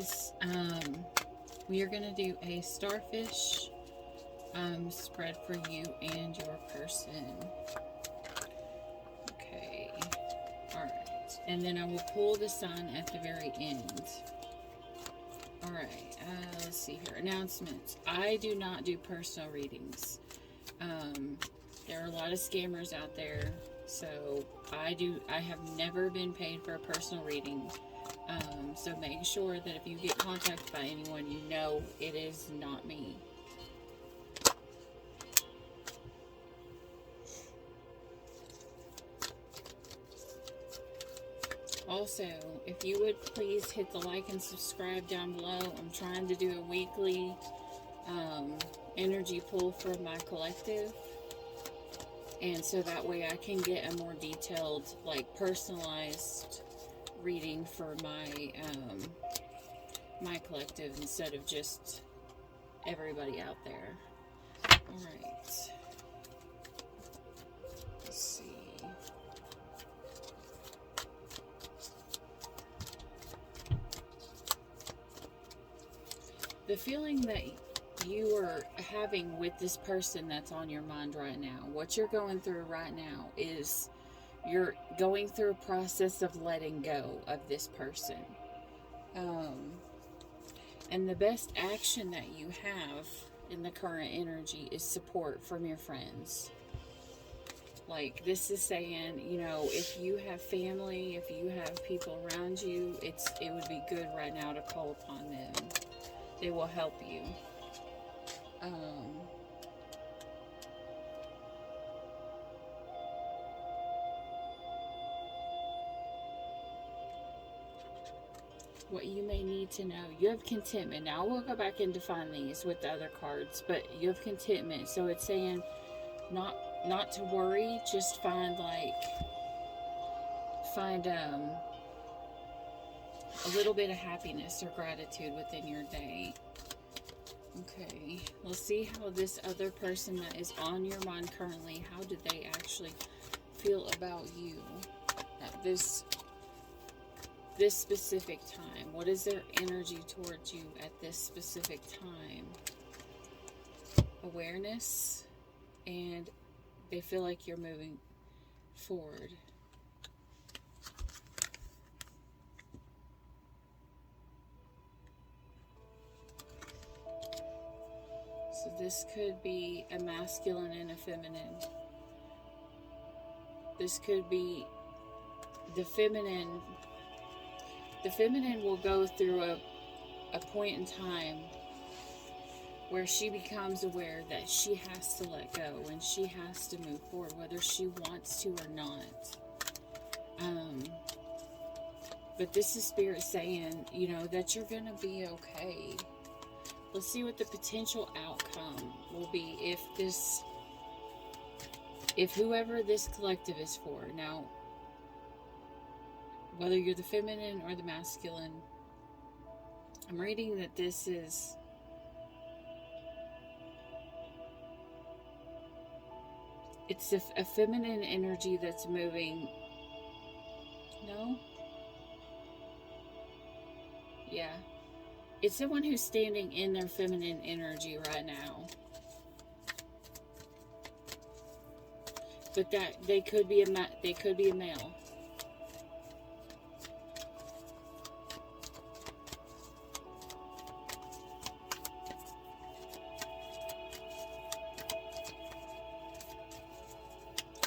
guys, we are going to do a starfish spread for you and your person. Okay. Alright. And then I will pull the sun at the very end. Alright. Let's see here. Announcements. I do not do personal readings. There are a lot of scammers out there. So I have never been paid for a personal reading. So make sure that if you get contacted by anyone, you know it is not me. Also, if you would please hit the like and subscribe down below. I'm trying to do a weekly energy pull for my collective. And so that way I can get a more detailed, like personalized reading for my my collective instead of just everybody out there. Alright. Let's see. The feeling that you are having with this person that's on your mind right now, what you're going through right now is you're going through a process of letting go of this person. And the best action that you have in the current energy is support from your friends. Like, this is saying, you know, if you have family, if you have people around you, it would be good right now to call upon them. They will help you. What you may need to know. You have contentment. Now we'll go back and define these with the other cards, but you have contentment. So it's saying not to worry, just find a little bit of happiness or gratitude within your day. Okay, let's see how this other person that is on your mind currently, how do they actually feel about you at this specific time? What is their energy towards you at this specific time? Awareness, and they feel like you're moving forward. So this could be a masculine and a feminine. This could be the feminine. The feminine will go through a point in time where she becomes aware that she has to let go and she has to move forward, whether she wants to or not. But this is Spirit saying, you know, that you're going to be okay. Let's see what the potential outcome will be if whoever this collective is for. Now, whether you're the feminine or the masculine, I'm reading that this is it's a feminine energy that's moving. No? Yeah. It's someone who's standing in their feminine energy right now. But that they could be a male.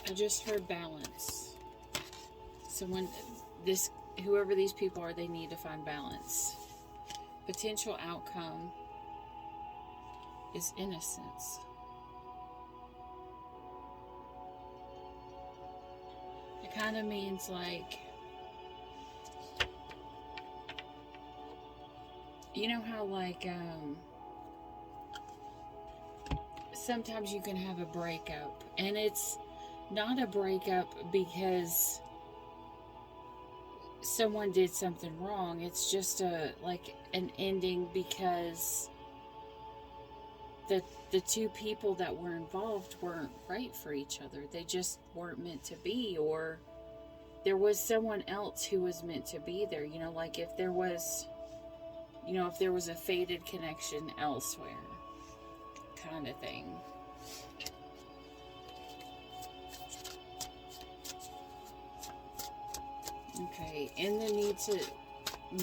I just heard balance. So whoever these people are, they need to find balance. Potential outcome is innocence. It kind of means like, you know how like sometimes you can have a breakup, and it's not a breakup because someone did something wrong. It's just an ending because the two people that were involved weren't right for each other. They just weren't meant to be, or there was someone else who was meant to be there. You know, like if there was You know, if there was a fated connection elsewhere, kind of thing. Okay, in the need to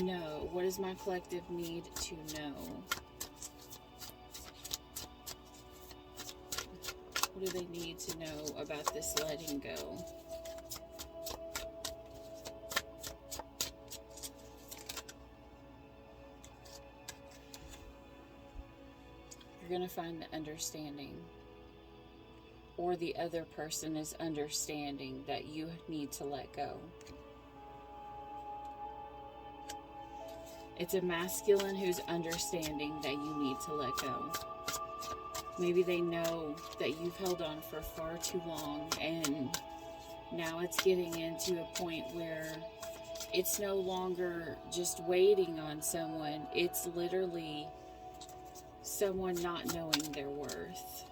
know. What does my collective need to know? What do they need to know about this letting go? You're going to find the understanding. Or the other person is understanding that you need to let go. It's a masculine who's understanding that you need to let go. Maybe they know that you've held on for far too long, and now it's getting into a point where it's no longer just waiting on someone. It's literally someone not knowing their worth.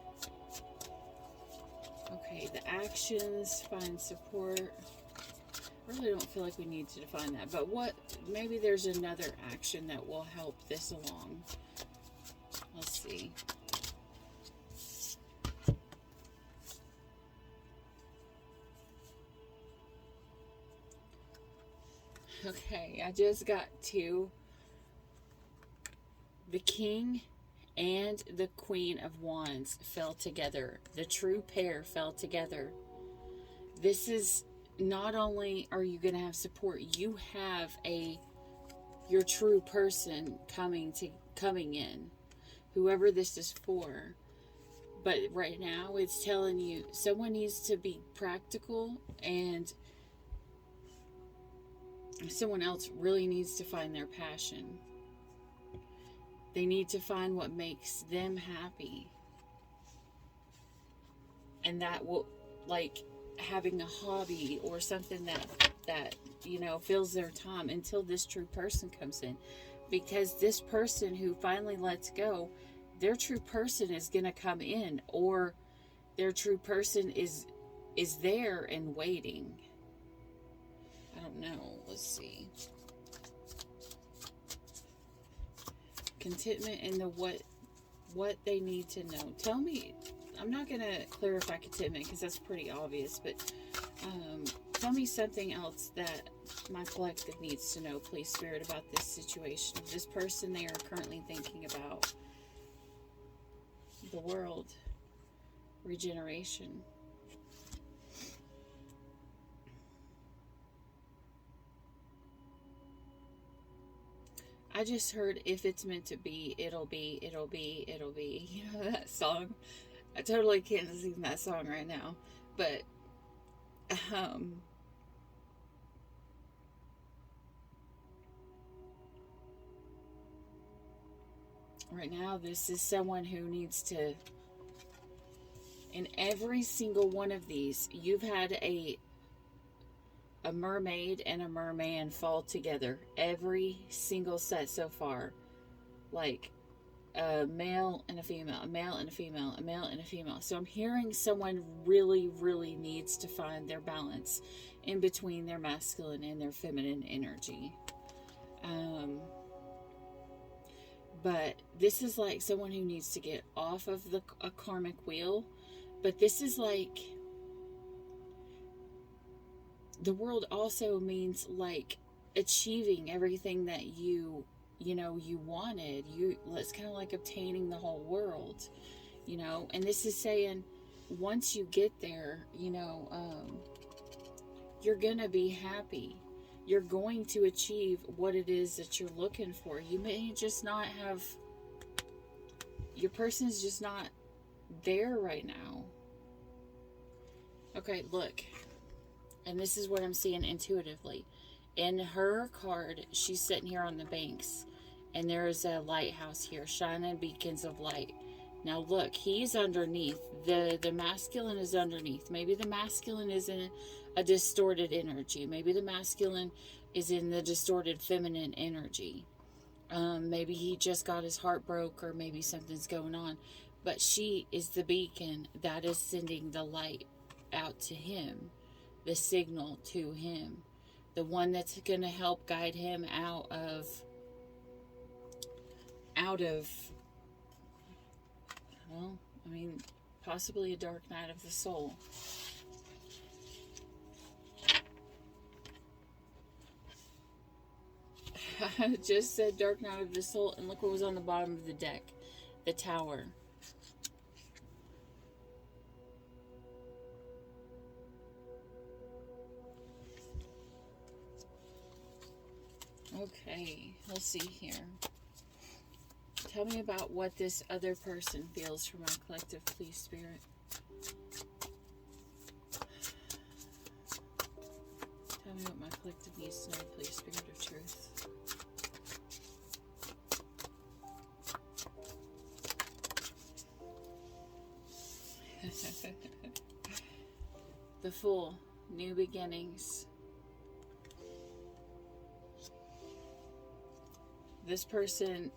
Okay, the actions, find support. I really don't feel like we need to define that, but maybe there's another action that will help this along. Let's see. Okay, I just got two. The King and the Queen of Wands fell together. The true pair fell together. This is, not only are you going to have support, you have your true person coming in, whoever this is for. But right now it's telling you someone needs to be practical, and someone else really needs to find their passion. They need to find what makes them happy. And that will, like, having a hobby or something that you know, fills their time until this true person comes in. Because this person who finally lets go, their true person is going to come in, or their true person is there and waiting. I don't know. Let's see. Contentment in the what they need to know. Tell me. I'm not going to clarify contentment because that's pretty obvious, but tell me something else that my collective needs to know, please, Spirit, about this situation. This person they are currently thinking about. The world. Regeneration. I just heard, if it's meant to be, it'll be, it'll be, it'll be. You know that song? I totally can't sing that song right now. But, right now, this is someone who needs to, in every single one of these, you've had a mermaid and a merman fall together. Every single set so far. Like, a male and a female, a male and a female, a male and a female. So I'm hearing someone really, really needs to find their balance in between their masculine and their feminine energy. But this is like someone who needs to get off of a karmic wheel. But this is like, the world also means like achieving everything that you wanted. It's kind of like obtaining the whole world, and this is saying once you get there, you're gonna be happy. You're going to achieve what it is that you're looking for. You may just not have, your person's just not there right now. Okay, look. And this is what I'm seeing intuitively. In her card, she's sitting here on the banks. And there is a lighthouse here, shining beacons of light. Now look, he's underneath. The masculine is underneath. Maybe the masculine is in a distorted energy. Maybe the masculine is in the distorted feminine energy. Maybe he just got his heart broke, or maybe something's going on. But she is the beacon that is sending the light out to him. The signal to him. The one that's going to help guide him out of out of, well, I mean, possibly a dark night of the soul. I just said dark night of the soul, and look what was on the bottom of the deck. The Tower. Okay, let's see here. Tell me about what this other person feels for my collective, please, Spirit. Tell me what my collective needs to know, please, Spirit of Truth. The Fool, new beginnings. This person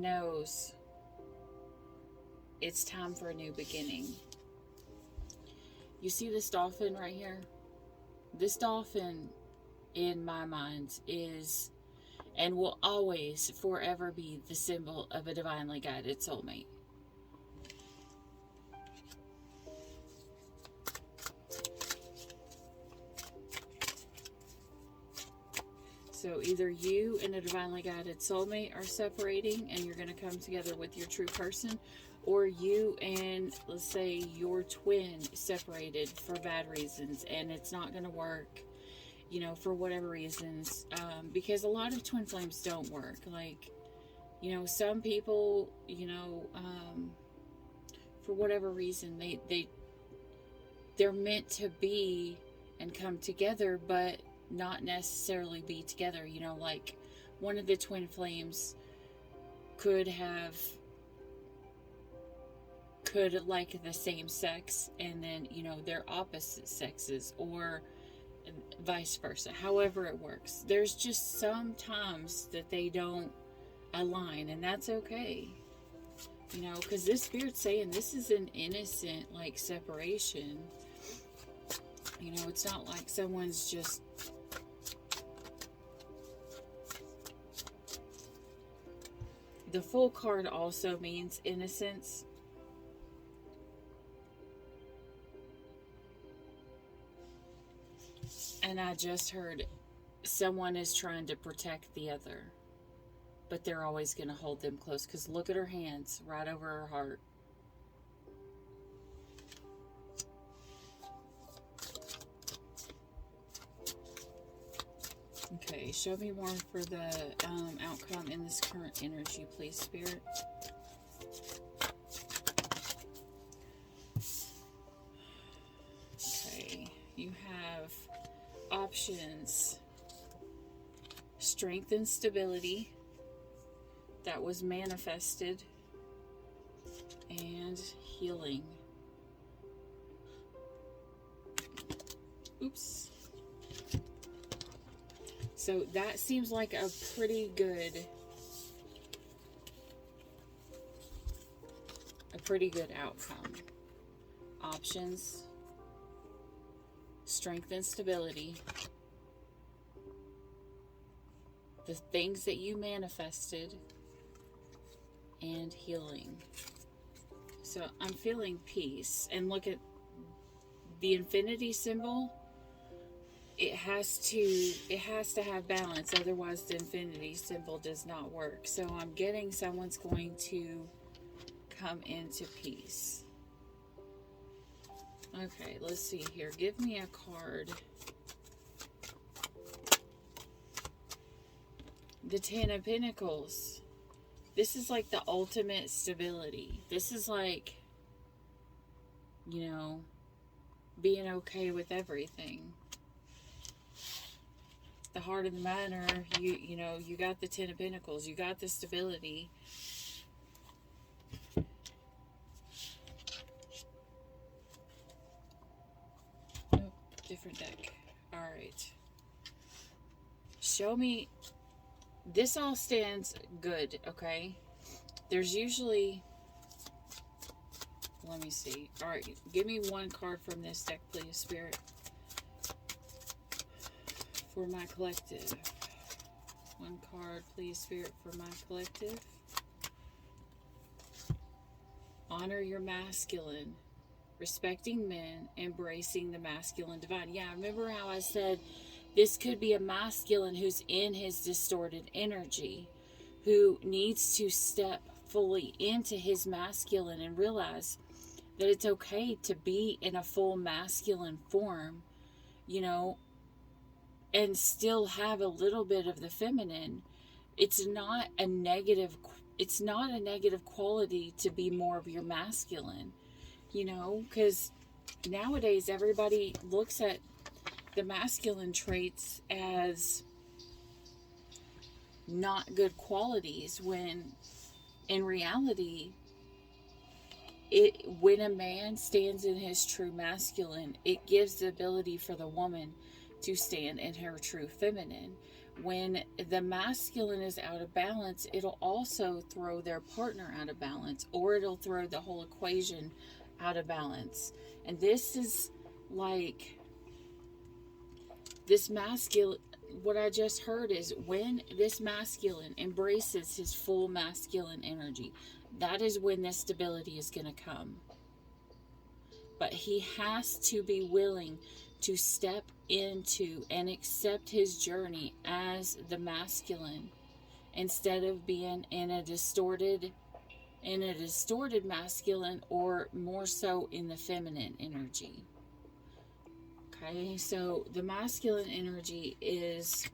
knows it's time for a new beginning. You see this dolphin right here? This dolphin, in my mind, is and will always forever be the symbol of a divinely guided soulmate. So either you and a divinely guided soulmate are separating and you're going to come together with your true person, or you and, let's say, your twin separated for bad reasons and it's not going to work, you know, for whatever reasons. Because a lot of twin flames don't work. Like, you know, some people, you know, for whatever reason, they're meant to be and come together, but not necessarily be together. You know, like one of the twin flames could like the same sex, and then, you know, they're opposite sexes, or vice versa. However it works, there's just some times that they don't align, and that's okay. You know, because this Spirit's saying this is an innocent, like, separation. You know, it's not like someone's just the Fool card also means innocence. And I just heard someone is trying to protect the other, but they're always going to hold them close, because look at her hands right over her heart. Okay, show me more for the outcome in this current energy, please, Spirit. Okay, you have options. Strength and stability that was manifested, and healing. Oops. So that seems like a pretty good outcome. Options, strength and stability, the things that you manifested, and healing. So I'm feeling peace. And look at the infinity symbol. It has to have balance, otherwise the infinity symbol does not work. So I'm getting someone's going to come into peace. Okay, let's see here. Give me a card. The Ten of Pentacles. This is like the ultimate stability. This is like, you know, being okay with everything. The heart of the matter, you know, you got the Ten of Pentacles, you got the stability. Oh, different deck. Alright. Show me, this all stands good, okay? There's usually, let me see. Alright, give me one card from this deck, please, Spirit. For my collective. One card, please, Spirit, for my collective. Honor your masculine. Respecting men, embracing the masculine divine. Yeah, remember how I said this could be a masculine who's in his distorted energy, who needs to step fully into his masculine and realize that it's okay to be in a full masculine form, you know, and still have a little bit of the feminine. It's not a negative quality to be more of your masculine, you know, because nowadays everybody looks at the masculine traits as not good qualities, when in reality, when a man stands in his true masculine, it gives the ability for the woman to stand in her true feminine. When the masculine is out of balance, it'll also throw their partner out of balance, or it'll throw the whole equation out of balance. And this is like this masculine. What I just heard is when this masculine embraces his full masculine energy, that is when this stability is going to come. But he has to be willing to step into and accept his journey as the masculine, instead of being in a distorted masculine, or more so in the feminine energy. Okay, so the masculine energy is,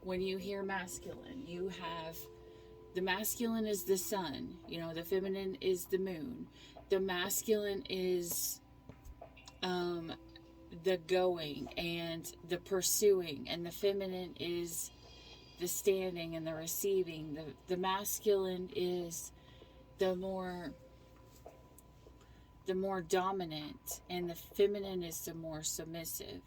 when you hear masculine, you have the masculine is the sun, you know, the feminine is the moon. The masculine is the going and the pursuing, and the feminine is the standing and the receiving. The masculine is the more dominant, and the feminine is the more submissive.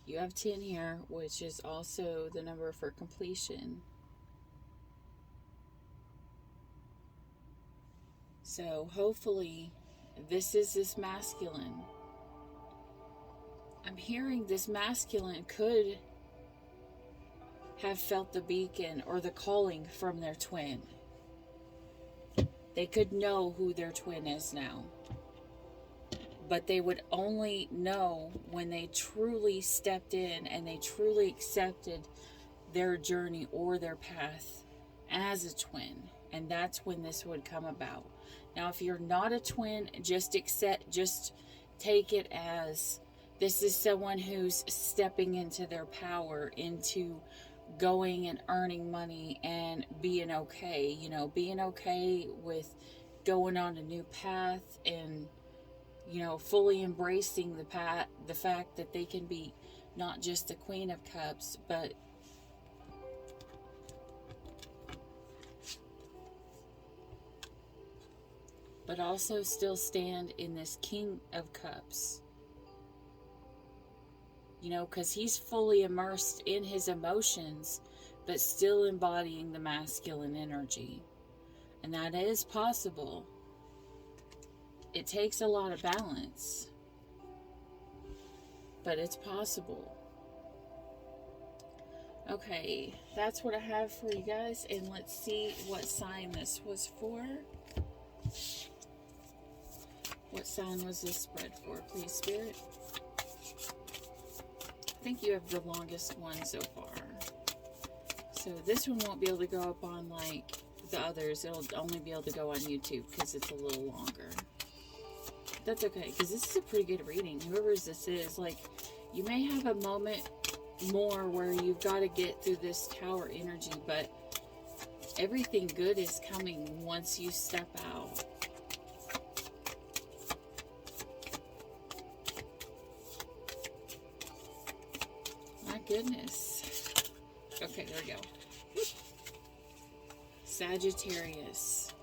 You have 10 here, which is also the number for completion. So hopefully this is this masculine. I'm hearing this masculine could have felt the beacon or the calling from their twin. They could know who their twin is now. But they would only know when they truly stepped in and they truly accepted their journey or their path as a twin. And that's when this would come about. Now, if you're not a twin, just take it as this is someone who's stepping into their power, into going and earning money and being okay, you know, being okay with going on a new path, and, you know, fully embracing the fact that they can be not just the Queen of Cups, but also still stand in this King of Cups. You know, because he's fully immersed in his emotions, but still embodying the masculine energy. And that is possible. It takes a lot of balance, but it's possible. Okay, that's what I have for you guys, and let's see what sign this was for. What sign was this spread for, please, Spirit? I think you have the longest one so far. So this one won't be able to go up on like the others. It'll only be able to go on YouTube because it's a little longer. That's okay, because this is a pretty good reading. Whoever's this is, like, you may have a moment more where you've got to get through this tower energy, but everything good is coming once you step out. My goodness. Okay, there we go. Sagittarius.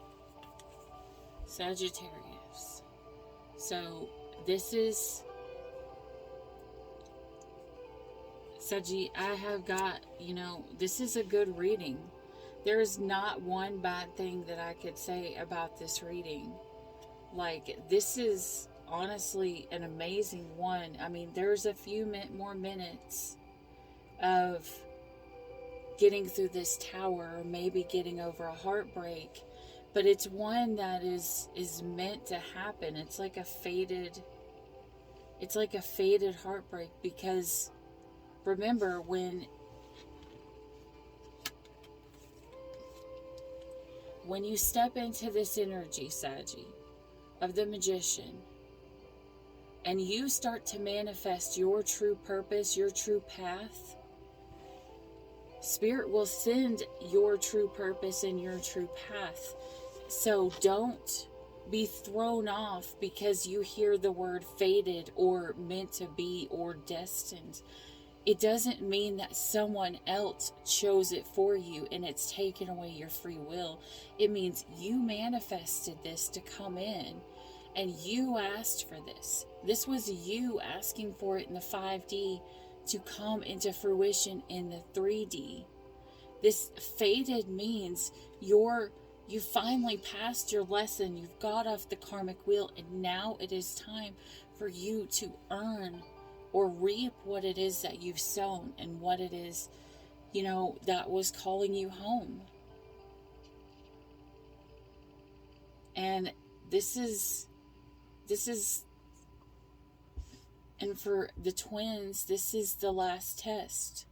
Sagittarius. So this is I have got, you know, this is a good reading. There is not one bad thing that I could say about this reading. Like, this is honestly an amazing one. I mean, there's a few more minutes of getting through this tower, or maybe getting over a heartbreak, but it's one that is meant to happen. It's like a faded heartbreak, because remember, when you step into this energy, Saggy, of the magician, and you start to manifest your true purpose, your true path, Spirit will send your true purpose and your true path. So don't be thrown off because you hear the word fated or meant to be or destined. It doesn't mean that someone else chose it for you and it's taken away your free will. It means you manifested this to come in, and you asked for this. This was you asking for it in the 5D to come into fruition in the 3D. This fated means you finally passed your lesson. You've got off the karmic wheel, and now it is time for you to earn or reap what it is that you've sown, and what it is, that was calling you home. And this is, and for the twins, this is the last test.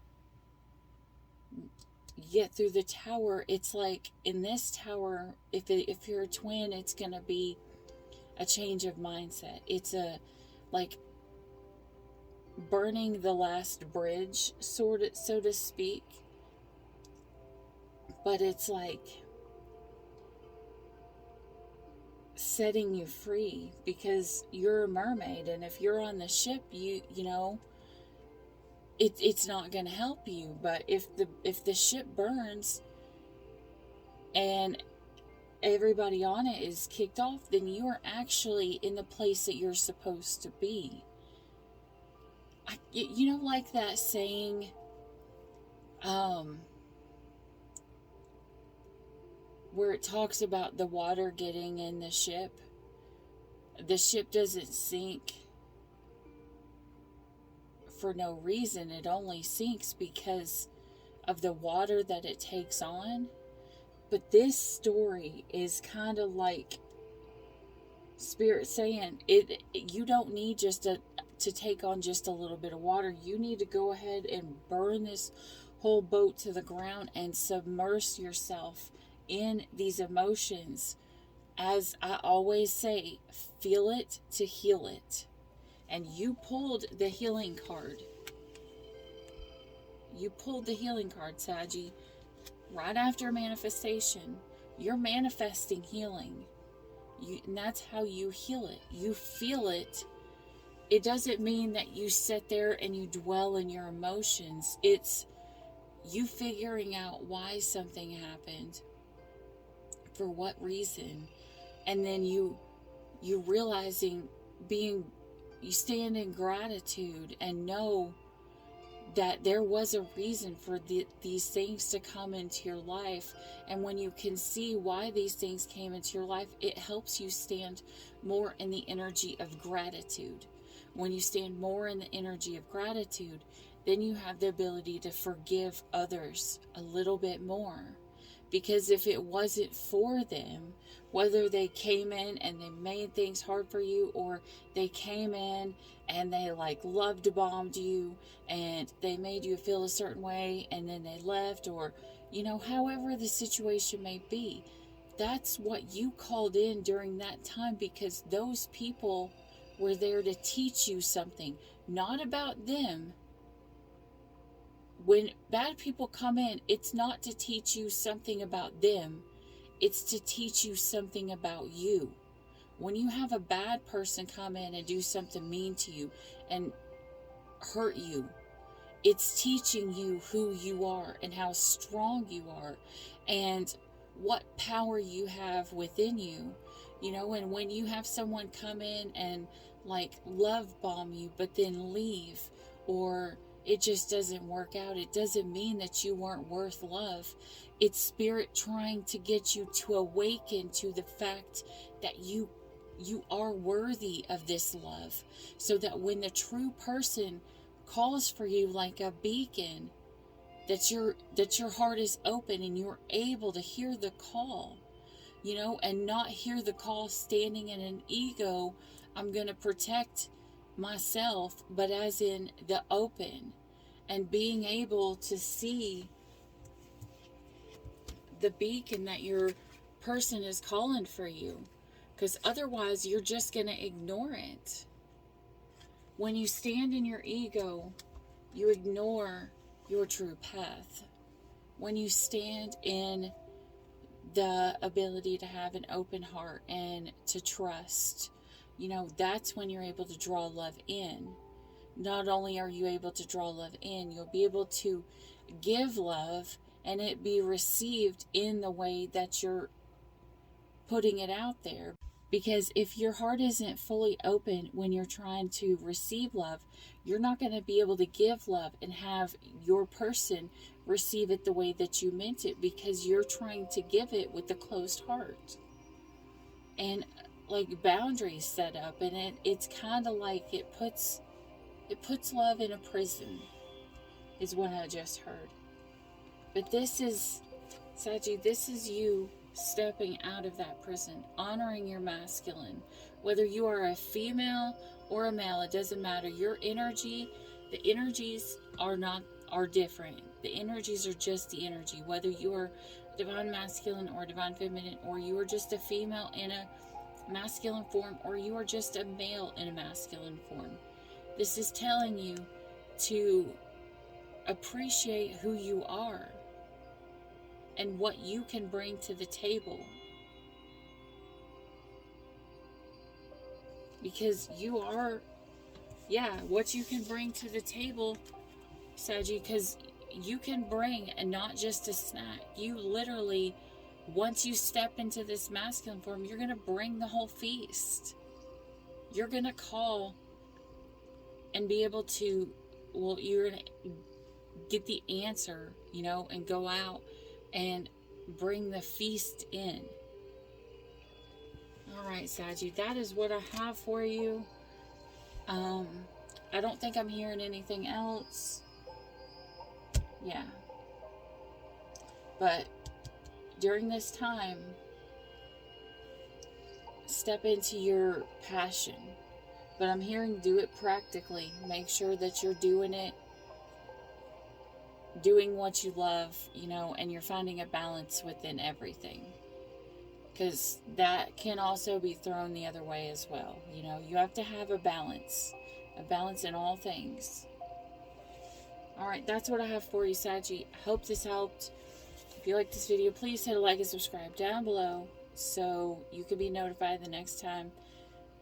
You get through the tower. It's like in this tower, if you're a twin, it's going to be a change of mindset. It's like burning the last bridge, so to speak. But it's like setting you free, because you're a mermaid, and if you're on the ship, it's not going to help you. But if the ship burns and everybody on it is kicked off, then you are actually in the place that you're supposed to be. Like that saying, where it talks about the water getting in the ship. The ship doesn't sink for no reason. It only sinks because of the water that it takes on. But this story is kind of like Spirit saying, you don't need to take on just a little bit of water. You need to go ahead and burn this whole boat to the ground and submerge yourself in these emotions. As I always say, feel it to heal it. And you pulled the healing card. You pulled the healing card, Saggy. Right after manifestation, you're manifesting healing. And that's how you heal it. You feel it. It doesn't mean that you sit there and you dwell in your emotions. It's you figuring out why something happened, for what reason, and then you realizing, you stand in gratitude and know that there was a reason for these things to come into your life. And when you can see why these things came into your life, it helps you stand more in the energy of gratitude. When you stand more in the energy of gratitude, then you have the ability to forgive others a little bit more. Because if it wasn't for them, whether they came in and they made things hard for you, or they came in and they loved bombed you and they made you feel a certain way and then they left, or however the situation may be, that's what you called in during that time, because those people were there to teach you something, not about them. When bad people come in, it's not to teach you something about them. It's to teach you something about you. When you have a bad person come in and do something mean to you and hurt you, it's teaching you who you are and how strong you are and what power you have within you. And when you have someone come in and love bomb you but then leave, or it just doesn't work out, it doesn't mean that you weren't worth love. It's Spirit trying to get you to awaken to the fact that you you are worthy of this love, so that when the true person calls for you like a beacon, that your heart is open and you're able to hear the call, you know, and not hear the call standing in an ego, I'm going to protect myself, but as in the open, and being able to see the beacon that your person is calling for you, because otherwise you're just going to ignore it. When you stand in your ego, you ignore your true path. When you stand in the ability to have an open heart and to trust, you know, that's when you're able to draw love in. Not only are you able to draw love in, you'll be able to give love and it be received in the way that you're putting it out there. Because if your heart isn't fully open when you're trying to receive love, you're not going to be able to give love and have your person receive it the way that you meant it, because you're trying to give it with a closed heart. And like boundaries set up, and it's kind of like it puts love in a prison, is what I just heard. But this is, Saggy, this is you stepping out of that prison, honoring your masculine. Whether you are a female or a male, it doesn't matter. Your energy, the energies are different. The energies are just the energy. Whether you are divine masculine or divine feminine, or you are just a female in a masculine form, or you are just a male in a masculine form. This is telling you to appreciate who you are and what you can bring to the table. Because you are, what you can bring to the table, Saggy, because you can bring, and not just a snack. You literally, once you step into this masculine form, you're going to bring the whole feast. You're going to call and be able to, you're going to get the answer, you know, and go out and bring the feast in. Alright, Saggy, that is what I have for you. I don't think I'm hearing anything else. Yeah. But during this time, step into your passion. But I'm hearing do it practically. Make sure that you're doing it, doing what you love, you know, and you're finding a balance within everything. Because that can also be thrown the other way as well. You know, you have to have a balance in all things. Alright, that's what I have for you, Saggy. I hope this helped. If you like this video, please hit a like and subscribe down below so you can be notified the next time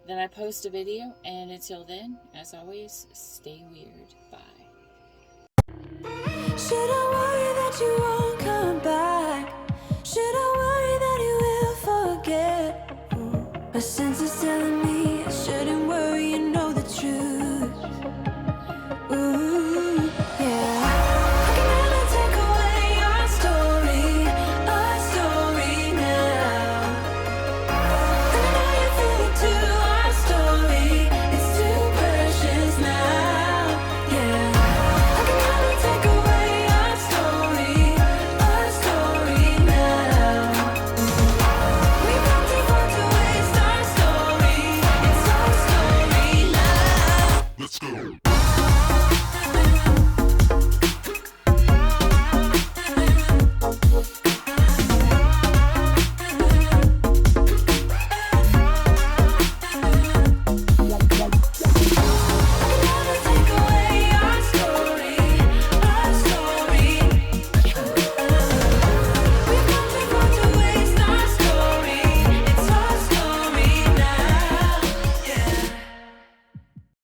that I post a video. And until then, as always, stay weird. Bye. Should I worry that you won't come back? Should I worry that you will forget? My senses telling me